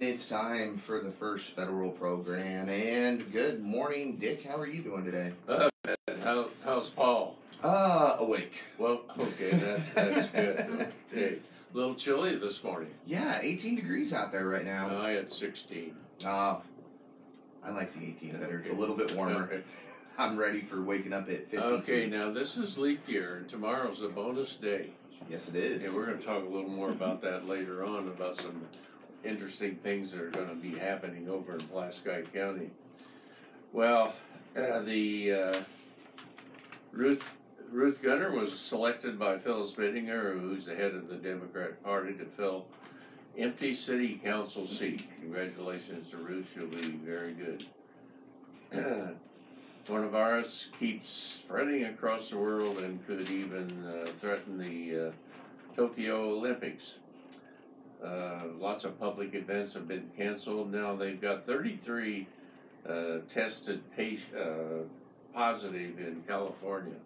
It's time for the first federal program, and good morning, Dick. How are you doing today? How's Paul? Awake. Well, okay, that's good. Okay, a little chilly this morning. Yeah, 18 degrees out there right now. I had 16. I like the 18 better. It's a little bit warmer. Okay. I'm ready for waking up at 52. Okay, now this is leap year, and tomorrow's a bonus day. Yes, it is. And we're going to talk a little more about that later on, about some interesting things that are going to be happening over in Pulaski County. Well, Ruth Gunner was selected by Phyllis Bittinger, who's the head of the Democrat Party, to fill empty city council seat. Congratulations to Ruth. She'll be very good. Coronavirus keeps spreading across the world and could even threaten the Tokyo Olympics. Lots of public events have been canceled. Now they've got 33 tested positive in California.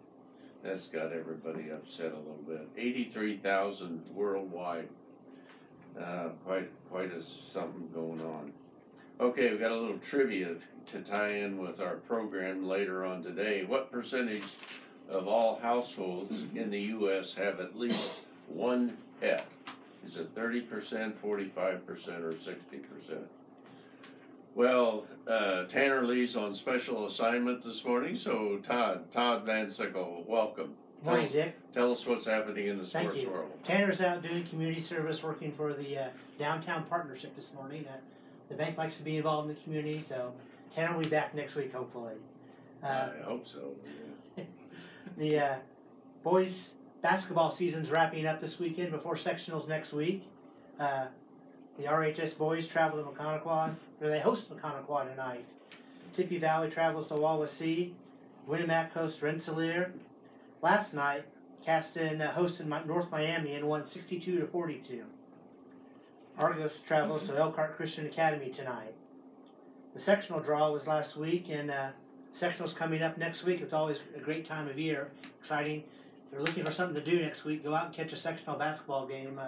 That's got everybody upset a little bit. 83,000 worldwide. Quite a something going on. Okay, we've got a little trivia to tie in with our program later on today. What percentage of all households in the U.S. have at least one pet? Is it 30%, 45%, or 60%? Well, Tanner Lee's on special assignment this morning, so Todd Van Sickle, welcome. Morning, Dick. Tell us what's happening in the sports world. Tanner's out doing community service, working for the downtown partnership this morning. The bank likes to be involved in the community, so Tanner will be back next week, hopefully. I hope so. Yeah. The boys' basketball season's wrapping up this weekend before sectionals next week. The RHS boys travel to Mechaniquot, or they host Mechaniquot tonight. Tippy Valley travels to Wawasee. Winnemac hosts Rensselaer. Last night, Caston hosted North Miami and won 62-42. Argos travels to Elkhart Christian Academy tonight. The sectional draw was last week, and sectionals coming up next week. It's always a great time of year, exciting. If you're looking for something to do next week, go out and catch a sectional basketball game.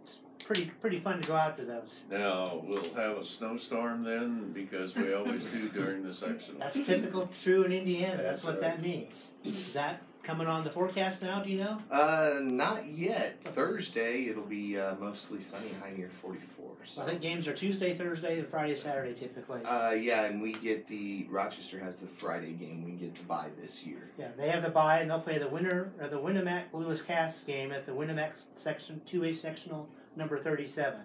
It's pretty fun to go out to those. Now, we'll have a snowstorm then, because we always do during the sectional. That's typical, true in Indiana. That's what right. that means. Is that coming on the forecast now, do you know? Not yet. Thursday, it'll be mostly sunny, high near 44. So. I think games are Tuesday, Thursday, and Friday, Saturday typically. Yeah, and we get Rochester has the Friday game. We get to bye this year. Yeah, they have the bye, and they'll play the winner of the Winnemac Lewis Cass game at the Winnemac section 2A sectional number 37.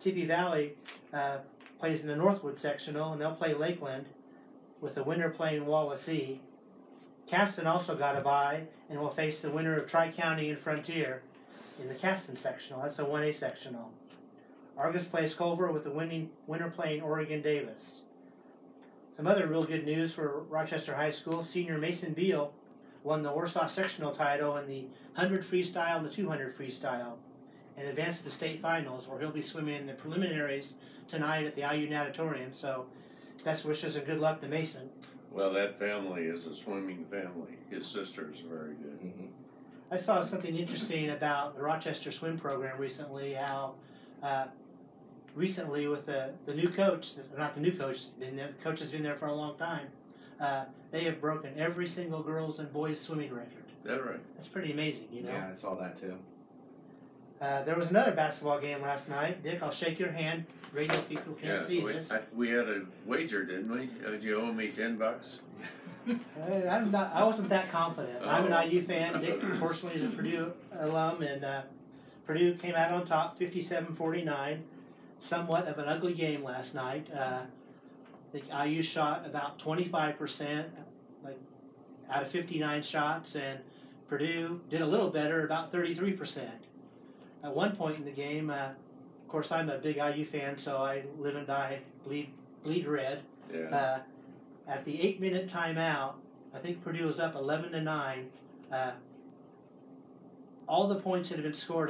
Tippy Valley plays in the Northwood sectional, and they'll play Lakeland, with the winner playing Wawasee. Caston also got a bye and will face the winner of Tri-County and Frontier in the Caston sectional. That's a 1A sectional. Argus plays Culver with the winner playing Oregon Davis. Some other real good news for Rochester High School. Senior Mason Beal won the Warsaw sectional title in the 100 freestyle and the 200 freestyle and advanced to the state finals, where he'll be swimming in the preliminaries tonight at the IU Natatorium. So best wishes and good luck to Mason. Well, that family is a swimming family. His sister is very good. Mm-hmm. I saw something interesting about the Rochester swim program recently, how recently with the new coach, not the new coach, the coach has been there for a long time, they have broken every single girls' and boys' swimming record. Is that right? That's pretty amazing, you know? Yeah, I saw that too. There was another basketball game last night. Dick, I'll shake your hand. Radio people can't see this. We had a wager, didn't we? Did you owe me $10? I wasn't that confident. Oh. I'm an IU fan. Dick, personally, is a Purdue alum, and Purdue came out on top, 57-49. Somewhat of an ugly game last night. I think IU shot about 25%, like out of 59 shots, and Purdue did a little better, about 33%. At one point in the game, of course, I'm a big IU fan, so I live and die, bleed red. Yeah. At the 8-minute timeout, I think Purdue was up 11-9. All the points that have been scored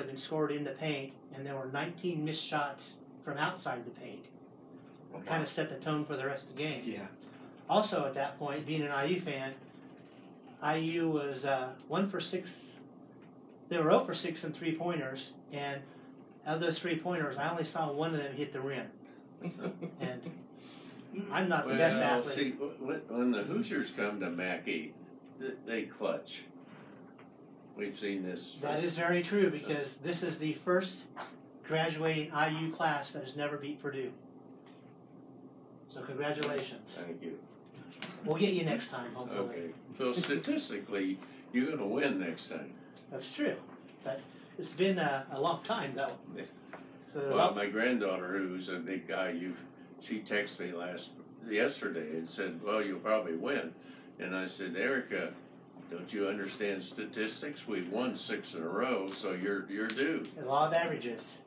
in the paint, and there were 19 missed shots from outside the paint. Okay. Kind of set the tone for the rest of the game. Yeah. Also, at that point, being an IU fan, IU was 1 for 6. They were 0 for 6 in three-pointers, and of those 3-pointers, I only saw one of them hit the rim. And I'm not the best athlete. See, when the Hoosiers come to Mackey, they clutch. We've seen this. That is very true, because this is the first graduating IU class that has never beat Purdue. So congratulations. Thank you. We'll get you next time, hopefully. Okay. So statistically, you're going to win next time. That's true. But it's been a long time, though. So Well, my granddaughter, who's a big guy, she texted me yesterday and said, "Well, you'll probably win." And I said, "Erica, don't you understand statistics? We've won 6 in a row, so you're due." a law of averages.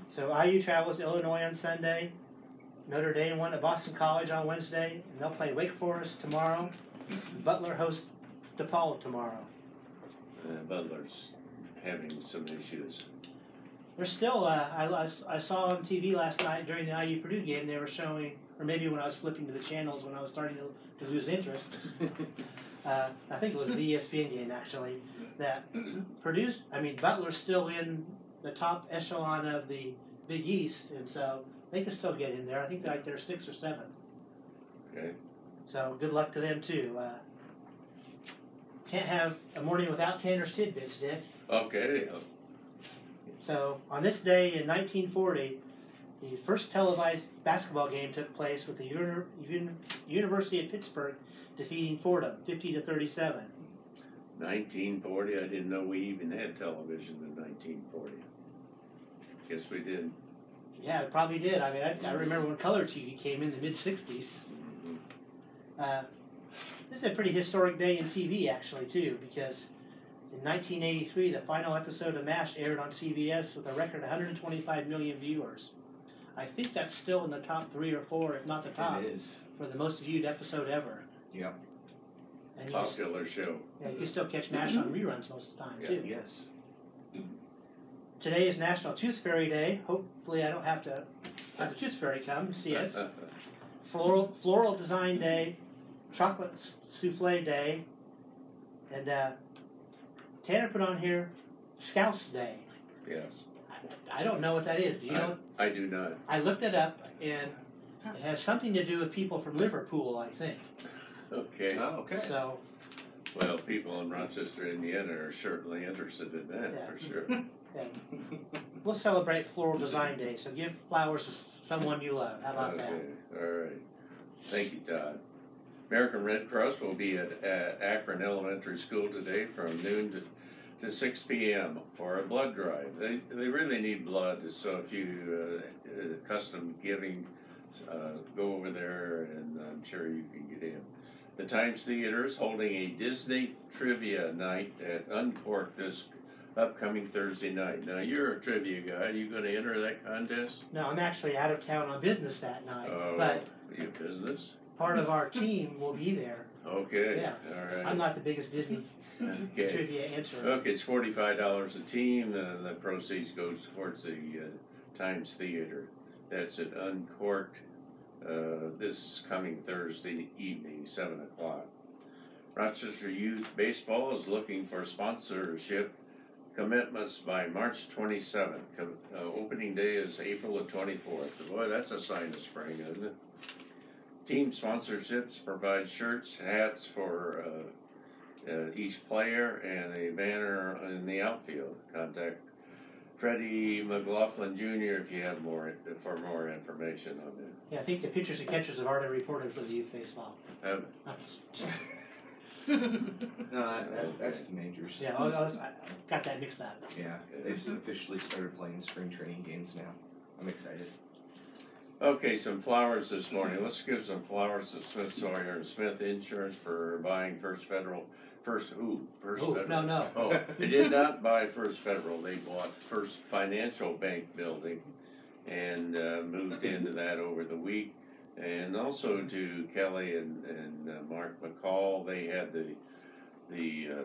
So IU travels to Illinois on Sunday. Notre Dame won at Boston College on Wednesday, and they'll play Wake Forest tomorrow. Butler hosts DePaul tomorrow. Butler's having some issues. There's still, I saw on TV last night during the IU Purdue game, they were showing, or maybe when I was flipping to the channels when I was starting to lose interest, I think it was the ESPN game actually, that Butler's still in the top echelon of the Big East, and so they can still get in there. I think they're 6th or 7th. Okay. So good luck to them too. Can't have a morning without Tanner's tidbits, Dick. Okay. So, on this day in 1940, the first televised basketball game took place with the University of Pittsburgh defeating Fordham 50-37. 1940. I didn't know we even had television in 1940. Guess we did. Yeah, it probably did. I mean, I remember when color TV came in the mid-'60s. This is a pretty historic day in TV, actually, too, because in 1983, the final episode of MASH aired on CBS with a record 125 million viewers. I think that's still in the top 3 or 4, if not the top, It is. for the most viewed episode ever. Yep. And Popular show. Yeah, you can still catch MASH on reruns most of the time, too. Yes. Today is National Tooth Fairy Day. Hopefully I don't have to have a tooth fairy come and see us. Floral Design Day, Chocolate Souffle Day, and Tanner put on here Scouts Day. Yes. I don't know what that is. Do you know? I do not. I looked it up, and it has something to do with people from Liverpool, I think. Okay. Oh, okay. So, Well, people in Rochester, Indiana are certainly interested in that, Yeah. for sure. yeah. We'll celebrate Floral Design Day, so give flowers to someone you love. How about that? Okay. All right. Thank you, Todd. American Red Cross will be at Akron Elementary School today from noon to 6 p.m. for a blood drive. They really need blood, so if you custom giving, go over there, and I'm sure you can get in. The Times Theater is holding a Disney trivia night at Uncorked this upcoming Thursday night. Now, you're a trivia guy. Are you going to enter that contest? No, I'm actually out of town on business that night, Oh, but your business? part of our team will be there. Okay. Yeah. All right. I'm not the biggest Disney Okay. trivia answer. Okay, it's $45 a team. The proceeds go towards the Times Theater. That's at Uncorked this coming Thursday evening, 7 o'clock. Rochester Youth Baseball is looking for sponsorship commitments by March 27th. Opening day is April the 24th. Boy, that's a sign of spring, isn't it? Team sponsorships provide shirts, hats for each player, and a banner in the outfield. Contact Freddie McLaughlin Jr. if you have more information on that. Yeah, I think the pitchers and catchers have already reported for the youth baseball. No, that's the majors. Yeah, I got that mixed up. Yeah, they've officially started playing spring training games now. I'm excited. Okay, some flowers this morning. Let's give some flowers to Smith Sawyer and Smith Insurance for buying First Federal. First Federal. No. Oh, they did not buy First Federal. They bought First Financial Bank building and moved into that over the week. And also to Kelly and Mark McCall, they had the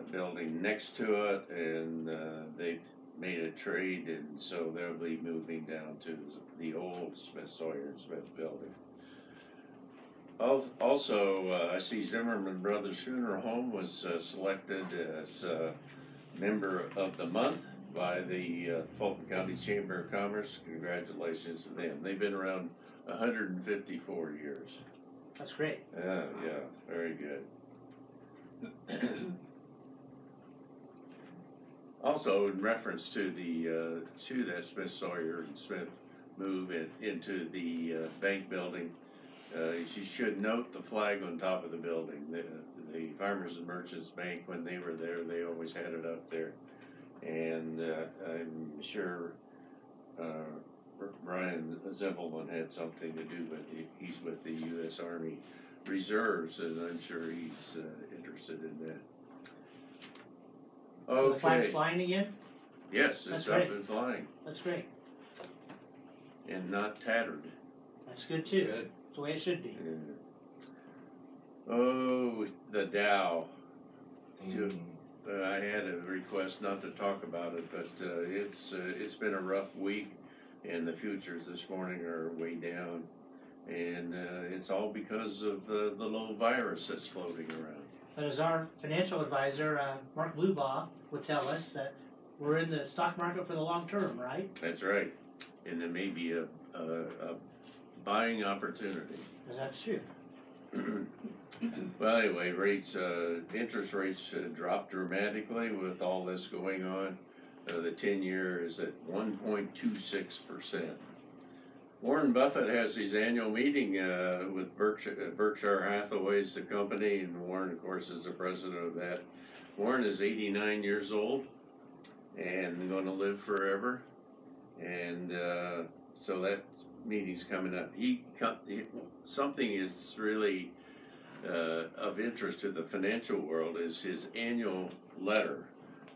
building next to it, and they made a trade, and so they'll be moving down to the old Smith Sawyer and Smith building. Also, I see Zimmerman Brothers Funeral Home was selected as Member of the Month by the Fulton County Chamber of Commerce. Congratulations to them. They've been around 154 years. That's great. Yeah, very good. Also, in reference to the to that Smith Sawyer and Smith move into the bank building, you should note the flag on top of the building. The Farmers and Merchants Bank, when they were there, they always had it up there, and I'm sure Brian Zimpelman had something to do with it. He's with the U.S. Army Reserves, and I'm sure he's interested in that. So Okay. the flag's flying again? Yes, That's it's up great. and flying, That's great. and not tattered. That's good too. Good. That's the way it should be. Yeah. Oh, the Dow. Mhm. I had a request not to talk about it, but it's been a rough week, and the futures this morning are way down, and it's all because of the little virus that's floating around. But as our financial advisor, Mark Blubaugh, would tell us that we're in the stock market for the long term, right? That's right, and there may be a buying opportunity. That's true. Well, anyway, interest rates dropped dramatically with all this going on. The 10-year is at 1.26%. Warren Buffett has his annual meeting with Berkshire Hathaway's the company, and Warren, of course, is the president of that. Warren is 89 years old and going to live forever, and so that meeting's coming up. Something is really of interest to the financial world is his annual letter.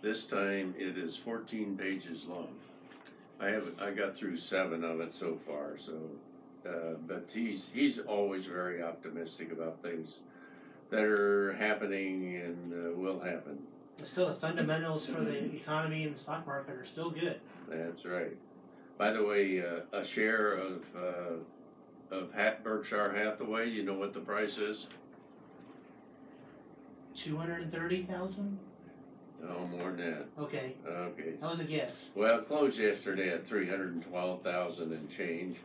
This time it is 14 pages long. I got through 7 of it so far. So, but he's always very optimistic about things that are happening and will happen. But still, the fundamentals for the economy and the stock market are still good. That's right. By the way, a share of Berkshire Hathaway, you know what the price is? 230,000. No, more than that. Okay, Okay. that was a guess. Well, it closed yesterday at 312,000 and change.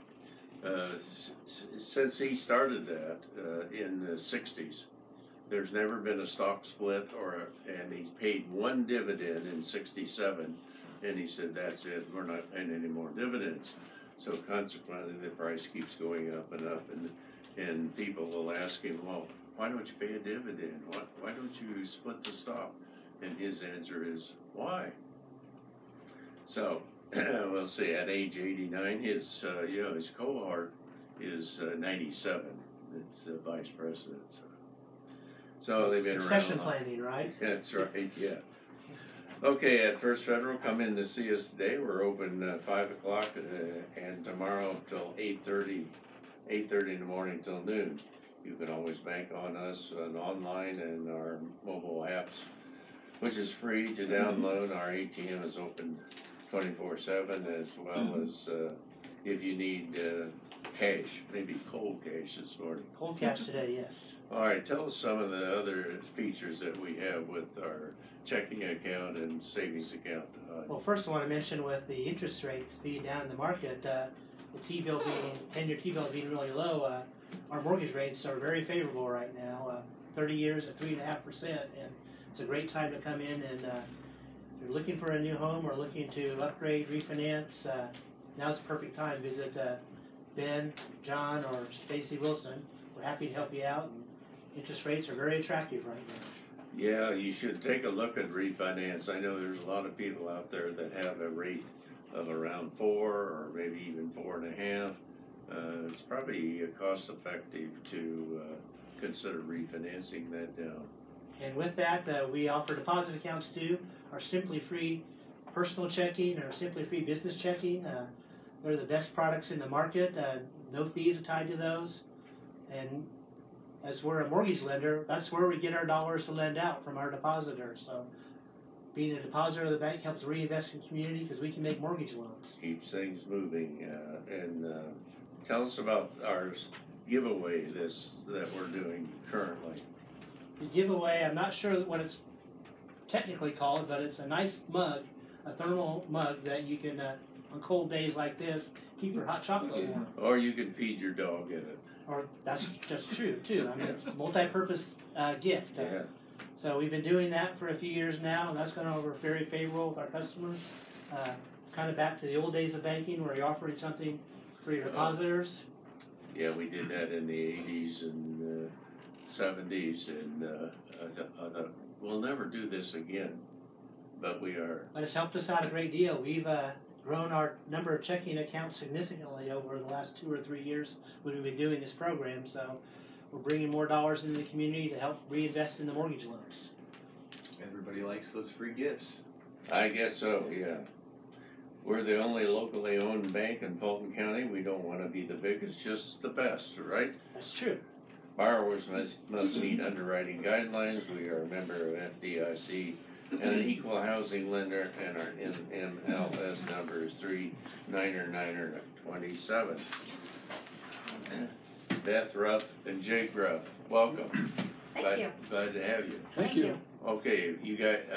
Since he started that in the 60s, there's never been a stock split, and he's paid one dividend in 67, and he said, that's it, we're not paying any more dividends. So consequently, the price keeps going up, and people will ask him, well, why don't you pay a dividend? Why don't you split the stock? And his answer is, why? So, we'll see, at age 89, his cohort is 97. It's vice president. So they've been Succession around. planning, right? That's right, yeah. Okay, at First Federal, come in to see us today. We're open 5 o'clock and tomorrow till 8:30 in the morning till noon. You can always bank on us online and our mobile apps, which is free to download. Our ATM is open 24/7, as well as if you need cash, maybe cold cash this morning. Cold cash today, yes. All right, tell us some of the other features that we have with our checking account and savings account. Well, first I want to mention with the interest rates being down in the market, the T-bill being 10-year T-bill being really low, our mortgage rates are very favorable right now. 30 years at 3.5%, and it's a great time to come in and if you're looking for a new home or looking to upgrade, refinance, now's the perfect time. Visit Ben, John, or Stacy Wilson. We're happy to help you out, and interest rates are very attractive right now. Yeah, you should take a look at refinance. I know there's a lot of people out there that have a rate of around 4 or maybe even 4.5. It's probably cost effective to consider refinancing that down. And with that, we offer deposit accounts too. Our Simply Free personal checking and our Simply Free business checking. They're the best products in the market. No fees are tied to those. And as we're a mortgage lender, that's where we get our dollars to lend out from our depositors. So being a depositor of the bank helps reinvest in the community because we can make mortgage loans. Keeps things moving. And tell us about our giveaway that we're doing currently. The giveaway, I'm not sure what it's technically called, but it's a nice mug a thermal mug that you can, on cold days like this, keep your hot chocolate warm. Or you can feed your dog in it. Or that's true too. I mean, it's a multi-purpose gift. Yeah. So we've been doing that for a few years now, and that's gone over very favorable with our customers. Kind of back to the old days of banking, where you're offering something for your depositors. Yeah, we did that in the 80s and 70s, and I thought we'll never do this again, but we are. But it's helped us out a great deal. We've grown our number of checking accounts significantly over the last 2 or 3 years when we've been doing this program. So we're bringing more dollars into the community to help reinvest in the mortgage loans. Everybody likes those free gifts. I guess so, yeah. We're the only locally owned bank in Fulton County. We don't want to be the biggest, just the best, right? That's true. Borrowers must meet underwriting guidelines. We are a member of FDIC and an equal housing lender, and our NMLS number is 399927. Beth Ruff and Jake Ruff, welcome. Thank you. Glad to have you. Thank you. Okay, you got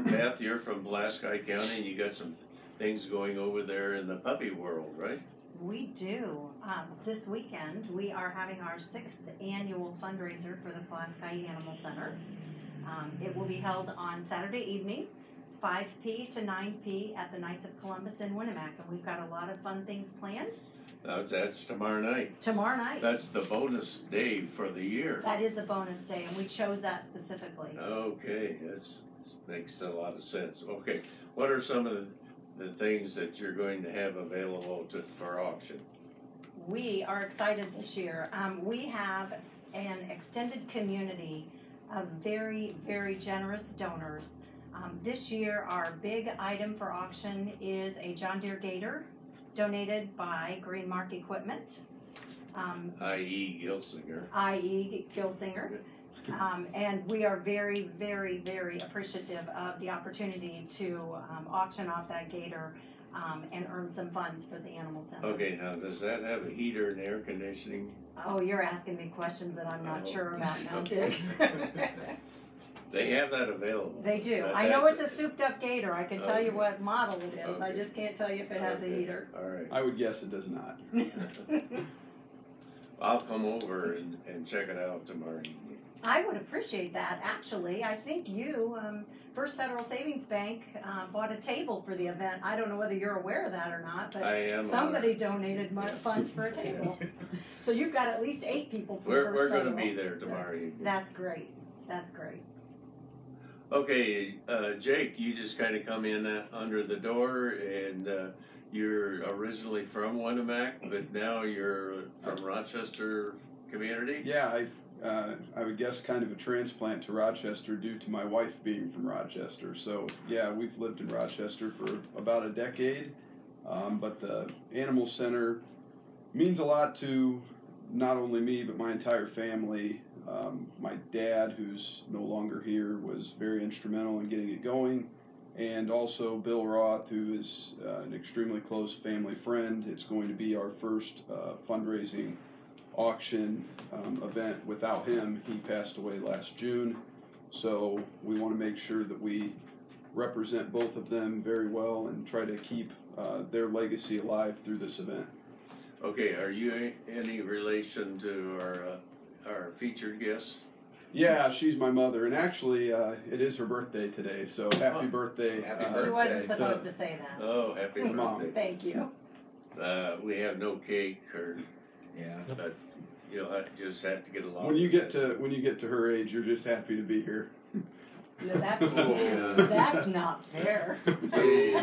Beth. You're from Pulaski County, and you got some things going over there in the puppy world, right? We do. This weekend, we are having our 6th annual fundraiser for the Pulaski Animal Center. It will be held on Saturday evening, 5 p. to 9 p. at the Knights of Columbus in Winnemac, and we've got a lot of fun things planned. That's tomorrow night. Tomorrow night. That's the bonus day for the year. That is the bonus day, and we chose that specifically. Okay, that makes a lot of sense. Okay, what are some of the things that you're going to have available for auction? We are excited this year. We have an extended community of very, very generous donors. This year, our big item for auction is a John Deere Gator donated by Green Mark Equipment. I.e. Gilsinger. I.e. Gilsinger. And we are very, very, very appreciative of the opportunity to auction off that Gator and earn some funds for the Animal Center. Okay, now does that have a heater and air conditioning? Oh, you're asking me questions that I'm not sure about now, Dick. They have that available. They do. I know it's a souped-up Gator. I can tell you what model it is. I just can't tell you if it has a heater. All right. I would guess it does not. I'll come over and check it out tomorrow evening. I would appreciate that, actually. I think you, First Federal Savings Bank, bought a table for the event. I don't know whether you're aware of that or not, but somebody donated funds for a table. So you've got at least 8 people from First Federal. We're going to be there tomorrow evening. That's great. That's great. Okay, Jake, you just kind of come in under the door, and you're originally from Winnemac, but now you're from Rochester community? Yeah, I would guess kind of a transplant to Rochester due to my wife being from Rochester. So, yeah, we've lived in Rochester for about a decade, but the Animal Center means a lot to not only me, but my entire family. My dad, who's no longer here, was very instrumental in getting it going, and also Bill Roth, who is an extremely close family friend. It's going to be our first fundraising auction event without him. He passed away last June, so we want to make sure that we represent both of them very well and try to keep their legacy alive through this event. Okay, are you any relation to our featured guest? Yeah, she's my mother, and actually, it is her birthday today, so happy birthday. Happy He birthday. wasn't supposed to say that. Oh, happy Mom. birthday. Thank you. We have no cake, Yeah. but you'll just have to get along. When you get to her age, you're just happy to be here. No, that's not fair. Hey,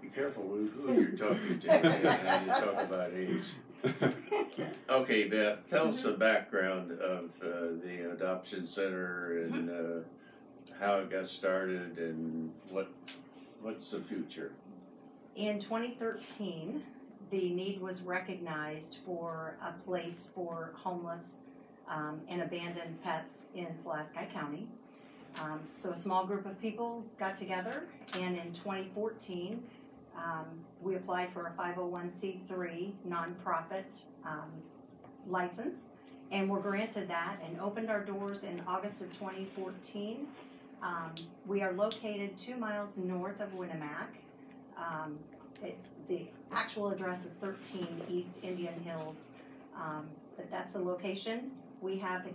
be careful who you're talking to and you talk about age. Okay, Beth, tell us the background of the adoption center and how it got started and what's the future. In 2013, the need was recognized for a place for homeless and abandoned pets in Pulaski County. So a small group of people got together, and in 2014, we applied for a 501c3 nonprofit license, and were granted that and opened our doors in August of 2014. We are located 2 miles north of Winnemac. The actual address is 13 East Indian Hills, but that's the location. We have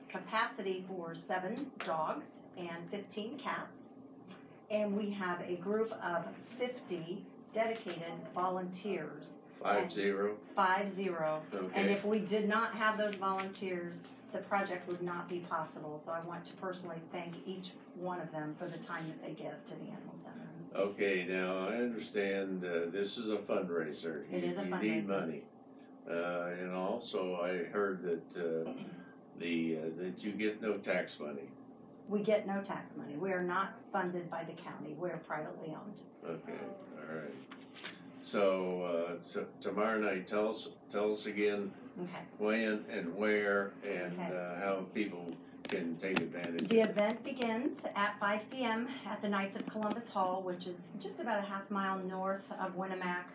capacity for 7 dogs and 15 cats, and we have a group of 50 dedicated volunteers. 50? 50. Okay. And if we did not have those volunteers, the project would not be possible. So I want to personally thank each one of them for the time that they give to the Animal Center. Okay, now I understand this is a fundraiser. It is a You fundraiser. need money. And also I heard that that you get no tax money. We get no tax money. We are not funded by the county. We're privately owned. Okay, all right. So tomorrow night, tell us again Okay. when and where and Okay. how people can take advantage The of it. event begins at 5 p.m. at the Knights of Columbus Hall, which is just about a half-mile north of Winnemac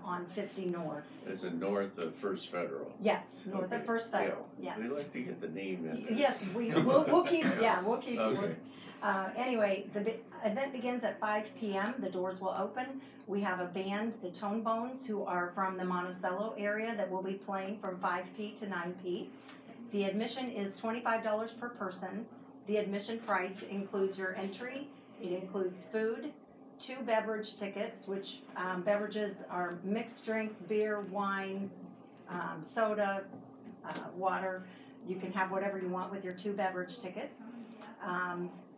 on 50 North. It's in north of First Federal. Yes, north Okay. of First Federal. Yeah. Yes. We like to get the name in there. Yes, we'll keep, we'll keep. Okay. Anyway, the event begins at 5 p.m. The doors will open. We have a band, the Tone Bones, who are from the Monticello area that will be playing from 5 to 9 The admission is $25 per person. The admission price includes your entry. It includes food, 2 beverage tickets, which beverages are mixed drinks, beer, wine, soda, water. You can have whatever you want with your 2 beverage tickets.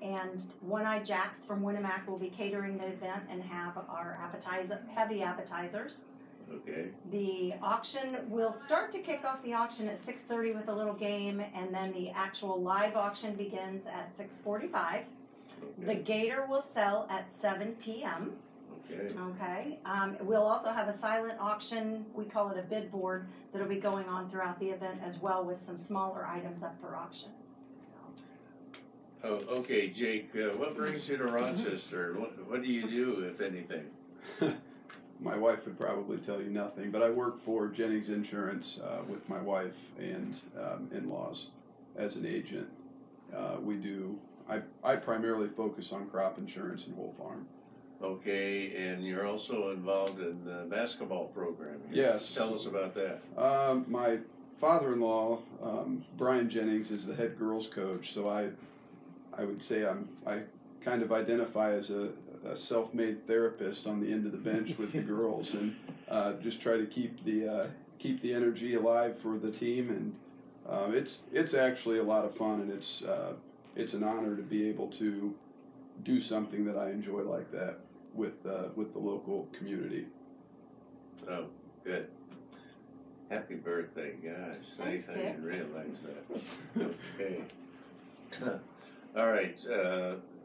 And One Eye Jacks from Winnemac will be catering the event and have our heavy appetizers. Okay. The auction will start to kick off the auction at 6:30 with a little game, and then the actual live auction begins at 6:45. The Okay. gator will sell at 7 p.m. Okay. Okay. We'll also have a silent auction. We call it a bid board that'll be going on throughout the event as well, with some smaller items up for auction. Oh, okay, Jake. What brings you to Rochester? What do you do, if anything? My wife would probably tell you nothing, but I work for Jennings Insurance with my wife and in-laws as an agent. I primarily focus on crop insurance and wool farm. Okay, and you're also involved in the basketball program here. Yes. Tell us about that. My father-in-law, Brian Jennings, is the head girls coach, so I would say I kind of identify as a self-made therapist on the end of the bench with the girls, and just try to keep the energy alive for the team. And it's actually a lot of fun, and it's an honor to be able to do something that I enjoy like that with the local community. Oh, good. Happy birthday, gosh. Thanks, I Dick. didn't realize that. Okay. All right.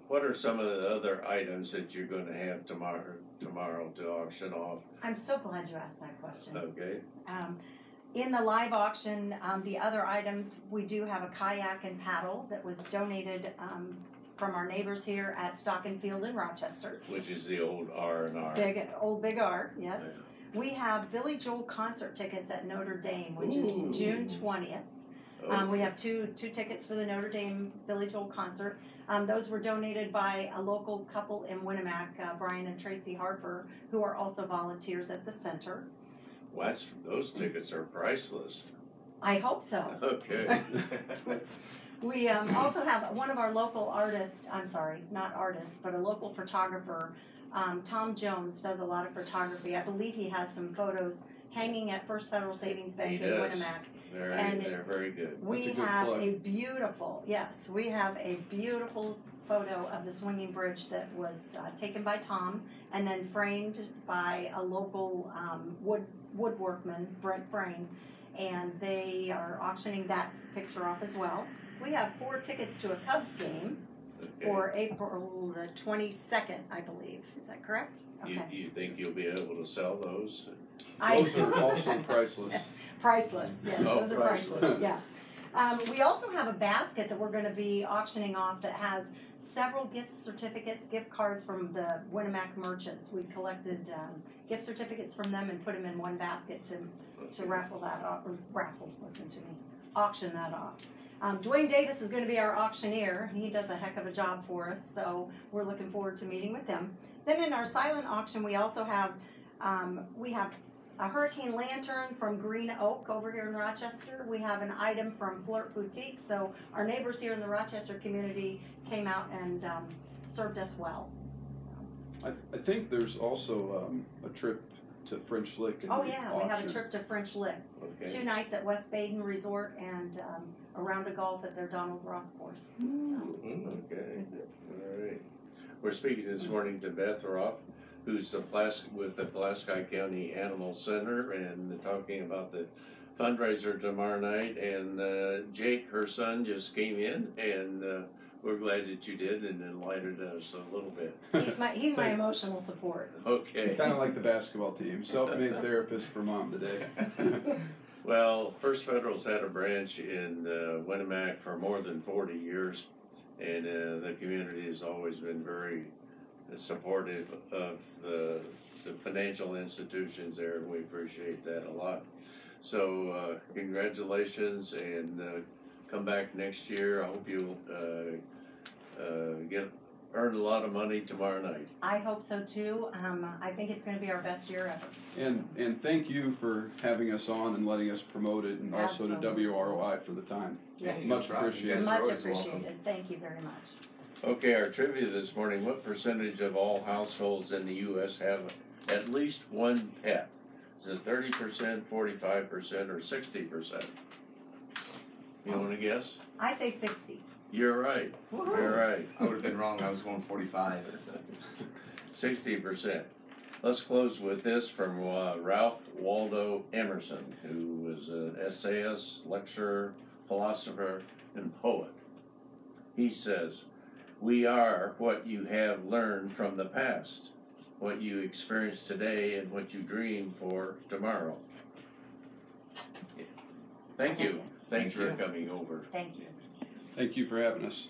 What are some of the other items that you're going to have tomorrow to auction off? I'm so glad you asked that question. Okay. In the live auction, the other items, we do have a kayak and paddle that was donated from our neighbors here at Stock and Field in Rochester. Which is the old R&R. Big R, yes. We have Billy Joel concert tickets at Notre Dame, which is June 20th. Oh, We have two tickets for the Notre Dame Billy Joel concert. Those were donated by a local couple in Winnemac, Brian and Tracy Harper, who are also volunteers at the center. those tickets are priceless. I hope so. Okay. We also have one of our local artists, not artists, but a local photographer, Tom Jones, does a lot of photography. I believe he has some photos hanging at First Federal Savings Bank He in does. Winnemac. They're very good. We That's a good have plug. we have a beautiful photo of the swinging bridge that was taken by Tom and then framed by a local woodworkman, Brent Frame, and they are auctioning that picture off as well. We have 4 tickets to a Cubs game Okay. for April the 22nd, I believe. Is that correct? You think you'll be able to sell those? Those are also priceless. Priceless, yes, Oh, those are priceless. priceless, yeah. We also have a basket that we're going to be auctioning off that has several gift certificates, gift cards from the Winnemac merchants. We collected gift certificates from them and put them in one basket to raffle that off, auction that off. Dwayne Davis is going to be our auctioneer. He does a heck of a job for us, so we're looking forward to meeting with him. Then in our silent auction, we also have a hurricane lantern from Green Oak over here in Rochester. We have an item from Flirt Boutique. So our neighbors here in the Rochester community came out and served us well. I think there's also a trip to French Lick. Oh yeah, we have a trip to French Lick. Okay. 2 nights at West Baden Resort and a round of golf at their Donald Ross course. So. Okay. All right. We're speaking this morning to Beth Ruff, who's with the Pulaski County Animal Center, and talking about the fundraiser tomorrow night. And Jake, her son, just came in, and we're glad that you did, and enlightened us a little bit. He's my emotional support. Okay. Kind of like the basketball team, self-made therapist for mom today. Well, First Federal's had a branch in Winnemac for more than 40 years, and the community has always been very supportive of the financial institutions there, and we appreciate that a lot. So congratulations, and come back next year. I hope you'll earn a lot of money tomorrow night. I hope so too. I think it's going to be our best year ever. And thank you for having us on and letting us promote it, and also to Absolutely. WROI for the time. Yes. Much appreciated. Much always appreciated. welcome. Thank you very much. Okay, our trivia this morning: what percentage of all households in the U.S. have at least one pet? Is it 30%, 45%, or 60%? You want to guess? I say 60. You're right. Woohoo. You're right. I would have been wrong. I was going 45. 60%. Let's close with this from Ralph Waldo Emerson, who was an essayist, lecturer, philosopher, and poet. He says, "We are what you have learned from the past, what you experience today, and what you dream for tomorrow." Thank you. Thanks for coming over. Thank you. Thank you for having us.